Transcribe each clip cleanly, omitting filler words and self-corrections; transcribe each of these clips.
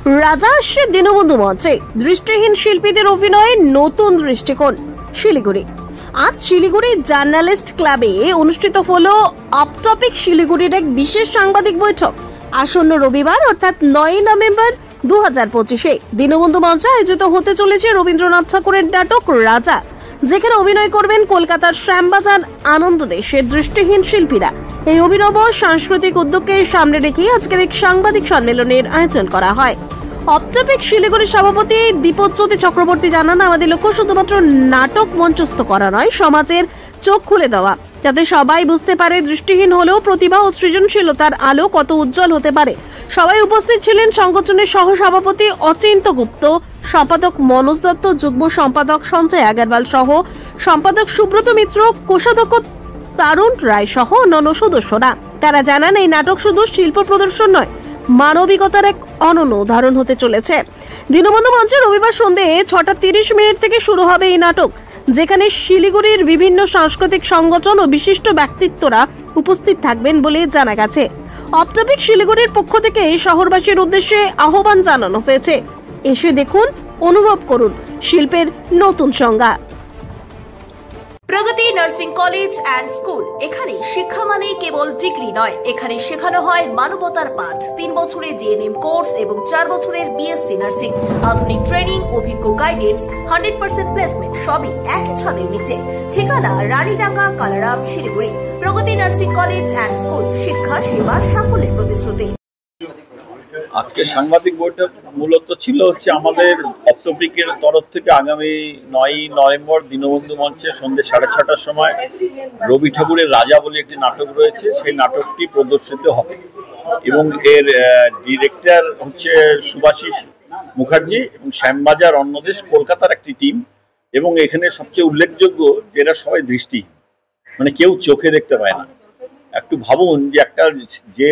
রাজা আসছে দীনবন্ধু মঞ্চে, দৃষ্টিহীন শিল্পীদের অভিনয়ে নতুন দৃষ্টিকোণ। শিলিগুড়ি। আজ শিলিগুড়ি জার্নালিস্ট ক্লাবে অনুষ্ঠিত হলো অপটপিক শিলিগুড়ির এক বিশেষ সাংবাদিক বৈঠক। আসন্ন রবিবার অর্থাৎ 9 নভেম্বর 2025-এ দীনবন্ধু মঞ্চে আয়োজিত হতে চলেছে রবীন্দ্রনাথ ঠাকুরের নাটক রাজা, যেখানে অভিনয় করবেন কলকাতার শ্যামবাজার আনন্দ দেশের দৃষ্টিহীন শিল্পীরা। এই অভিনব সাংস্কৃতিক উদ্যোগকে সামনে রেখে আজকের এক সাংবাদিক সম্মেলনের আয়োজন করা হয়। অপটপিক শিলিগুড়ির সভাপতি দীপজ্যোতি চক্রবর্তী জানান, আমাদের লক্ষ্য শুধুমাত্র নাটক মঞ্চস্থ করা নয়, সমাজের চোখ খুলে দেওয়া, যাতে সবাই বুঝতে পারে দৃষ্টিহীন হলেও প্রতিভা ও সৃজনশীলতার আলো কত উজ্জ্বল হতে পারে। সবাই উপস্থিত ছিলেন সংগঠনের সহ সভাপতি অচিন্ত গুপ্ত, সম্পাদক মনোজ দত্ত, যুগ্ম সম্পাদক সঞ্জয় আগরওয়াল সহ সম্পাদক সুব্রত মিত্র, কোষাধ্যক্ষ তারুণ রায় সহ অন্যান্য সদস্যরা। তারা জানান, এই নাটক শুধু শিল্প প্রদর্শন নয়, মানবিকতার এক অনন্য উদাহরণ হতে চলেছে। দীনবন্ধু মঞ্চে রবিবার সন্ধ্যে 6:30 থেকে শুরু হবে এই নাটক, যেখানে শিলিগুড়ির বিভিন্ন সাংস্কৃতিক সংগঠন ও বিশিষ্ট ব্যক্তিত্বরা উপস্থিত থাকবেন বলে জানা গেছে। অপটপিক শিলিগুড়ির পক্ষ থেকে শহরবাসীর উদ্দেশ্যে আহ্বান জানানো হয়েছে, এসে দেখুন, অনুভব করুন শিল্পের নতুন সংজ্ঞা। প্রগতি নার্সিং কলেজ অ্যান্ড স্কুল। এখানে শিক্ষা মানে কেবল ডিগ্রি নয়, এখানে শেখানো হয় মানবতার পাঠ। 3 বছরের জিএনএম কোর্স এবং 4 বছরের বিএসসি নার্সিং। আধুনিক ট্রেনিং, অভিজ্ঞ গাইডেন্স, 100% প্লেসমেন্ট, সবই একই ছাদের নিচে। ঠিকানা রানীডাঙ্গা, কালারাম, শিলিগুড়ি। প্রগতি নার্সিং কলেজ অ্যান্ড স্কুল, শিক্ষা সেবা সাফল্যের প্রতিশ্রুতি। আজকে সাংবাদিক বৈঠক মূলত ছিল আমাদের অপটপিকের তরফ থেকে আগামী 9 নভেম্বর দীনবন্ধু মঞ্চে সন্ধ্যে 6:30টার সময় রবি ঠাকুরের রাজা বলে একটি নাটক রয়েছে, সেই নাটকটি প্রদর্শিত হবে এবং এর ডিরেক্টর হচ্ছে সুভাষিস মুখার্জি এবং শ্যামবাজার অন্যদেশ কলকাতার একটি টিম। এবং এখানে সবচেয়ে উল্লেখযোগ্য যে এরা সবাই দৃষ্টিহীন, মানে কেউ চোখে দেখতে পায় না। একটু ভাবুন যে একটা যে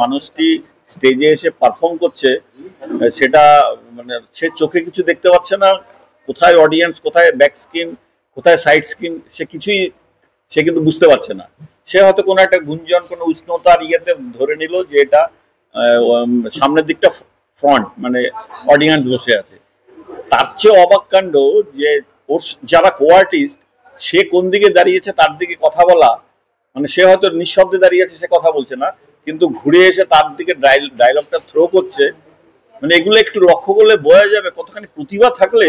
মানুষটি স্টেজে এসে পারফর্ম করছে, সেটা মানে সে চোখে কিছু দেখতে পাচ্ছে না, কোথায় অডিয়েন্স, কোথায় ব্যাক স্ক্রিন, কোথায় সাইড স্ক্রিন, সে কিন্তু বুঝতে পারছে না। সে হয়তো কোনো একটা গুঞ্জন, কোনো উষ্ণতার ইয়েতে ধরে নিল যে এটা সামনের দিকটা ফ্রন্ট, মানে অডিয়েন্স বসে আছে। তার চেয়ে অবাক কাণ্ড যে ওর যারা কো আর্টিস্ট, সে কোন দিকে দাঁড়িয়েছে তার দিকে কথা বলা, মানে সে হয়তো নিঃশব্দে দাঁড়িয়ে আছে, সে কথা বলছে না, কিন্তু ঘুরে এসে তার দিকে ডায়লগটা থ্রো করছে। মানে এগুলো একটু লক্ষ্য করলে বোঝা যাবে কতখানি প্রতিভা থাকলে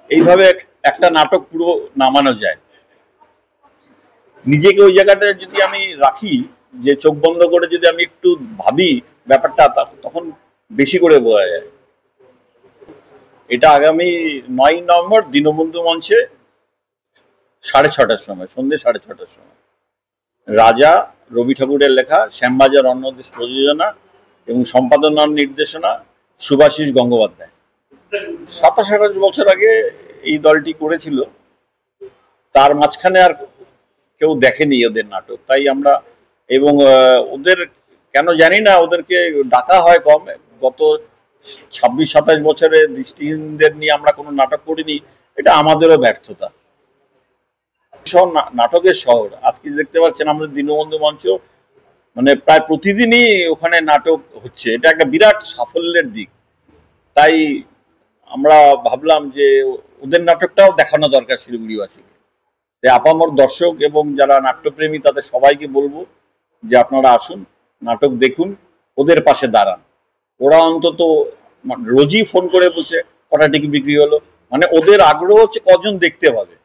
এইভাবে একটা নাটক পুরো নামানো যায়। নিজেকে ওই জায়গাটা যদি আমি রাখি, যে চোখ বন্ধ করে যদি আমি একটু ভাবি ব্যাপারটা, তখন বেশি করে বোঝা যায়। এটা আগামী 9 নভেম্বর দীনবন্ধু মঞ্চে 6:30টার সময়, সন্ধ্যে 6:30টার সময়। রাজা রবি ঠাকুরের লেখা, শ্যামবাজার অন্যদেশ প্রযোজনা এবং সম্পাদনা নির্দেশনা সুভাষিস গঙ্গোপাধ্যায়। 27-28 বছর আগে এই দলটি করেছিল, তার মাঝখানে আর কেউ দেখেনি ওদের নাটক। তাই আমরা, এবং ওদের কেন জানি না, ওদেরকে ডাকা হয় কম। গত 26-27 বছরে দৃষ্টিহীনদের নিয়ে আমরা কোনো নাটক করিনি, এটা আমাদেরও ব্যর্থতা। নাটকের শহর, আজকে দেখতে পাচ্ছেন আমাদের দীনবন্ধু মঞ্চ, মানে প্রায় প্রতিদিনই ওখানে নাটক হচ্ছে, এটা একটা বিরাট সাফল্যের দিক। তাই আমরা ভাবলাম যে ওদের নাটকটাও দেখানো দরকার শিলিগুড়িবাসীকে। তাই আপামর দর্শক এবং যারা নাট্যপ্রেমী তাদের সবাইকে বলবো যে আপনারা আসুন, নাটক দেখুন, ওদের পাশে দাঁড়ান। ওরা অন্তত রোজই ফোন করে বলছে কটা টিকিট বিক্রি হলো, মানে ওদের আগ্রহ হচ্ছে কজন দেখতে পাবে।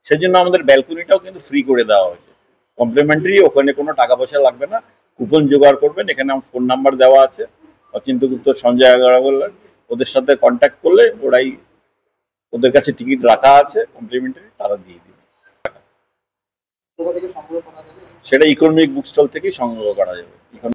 সেজন্য আমাদের ব্যালকনিটাও কিন্তু ফ্রি করে দেওয়া হয়েছে, কমপ্লিমেন্টারি, ওখানে কোনো টাকা পয়সা লাগবে না। কুপন জোগাড় করবেন, এখানে আমার ফোন নাম্বার দেওয়া আছে, অচিন্ত গুপ্ত, সঞ্জয় আগরওয়াল, ওদের সাথে কন্ট্যাক্ট করলে ওদের কাছে টিকিট রাখা আছে কমপ্লিমেন্টারি, তারা দিয়ে দিবে। সেটা ইকোনমিক বুক স্টল থেকেই সংগ্রহ করা যাবে।